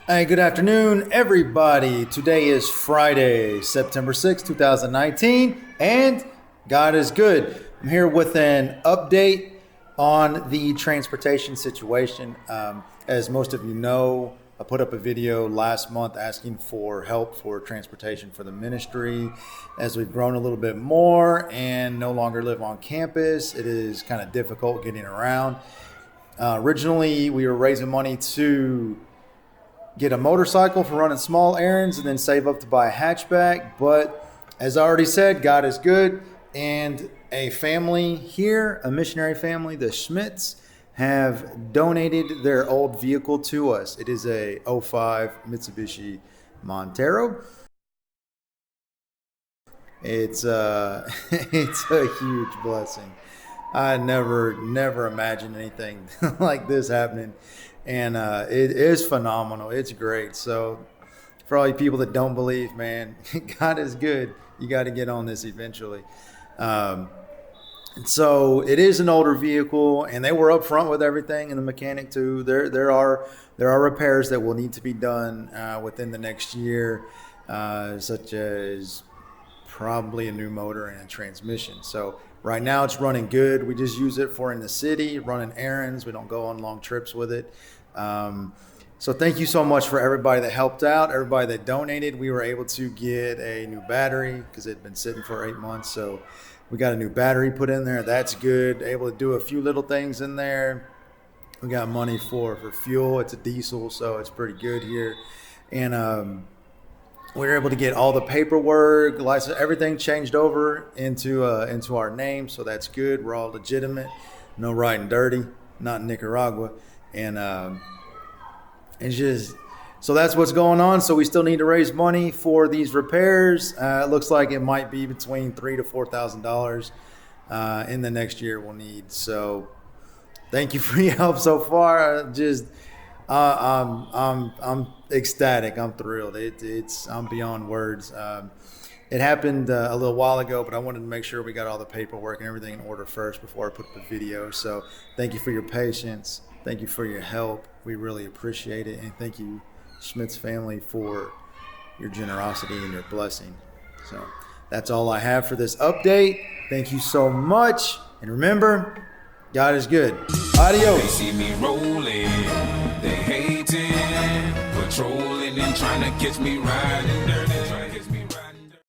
Hey, good afternoon, everybody. Today is Friday, September 6th, 2019, and God is good. I'm here with an update on the transportation situation. As most of you know, I put up a video last month asking for help for transportation for the ministry. As we've grown a little bit more and no longer live on campus, it is kind of difficult getting around. Originally, we were raising money to get a motorcycle for running small errands and then save up to buy a hatchback. But as I already said, God is good. And a family here, a missionary family, the Schmidts, have donated their old vehicle to us. It is a '05 Mitsubishi Montero. It's it's a huge blessing. I never imagined anything like this happening, and it is phenomenal. It's great. So, for all you people that don't believe, man, God is good. You got to get on this eventually. Um, so it is an older vehicle, and they were upfront with everything, and the mechanic too. There are repairs that will need to be done within the next year, such as probably a new motor and a transmission. So right now it's running good. We just use it for in the city, running errands. We don't go on long trips with it. So thank you so much for everybody that helped out, everybody that donated. We were able to get a new battery because it had been sitting for 8 months. So we got a new battery put in there. That's good. Able to do a few little things in there. We got money for fuel. It's a diesel, so it's pretty good here. And we were able to get all the paperwork, license, everything changed over into our name, so that's good. We're all legitimate, no riding dirty, not in Nicaragua, and it's just so that's what's going on. So we still need to raise money for these repairs. It looks like it might be between $3,000 to $4,000 in the next year we'll need. So thank you for your help so far. I'm ecstatic. I'm thrilled. I'm beyond words. It happened a little while ago, but I wanted to make sure we got all the paperwork and everything in order first before I put the video. So thank you for your patience. Thank you for your help. We really appreciate it. And thank you, Schmidt's family, for your generosity and your blessing. So that's all I have for this update. Thank you so much. And remember, God is good. Adios. They see me rolling, they hating, patrolling and trying to catch me riding dirty.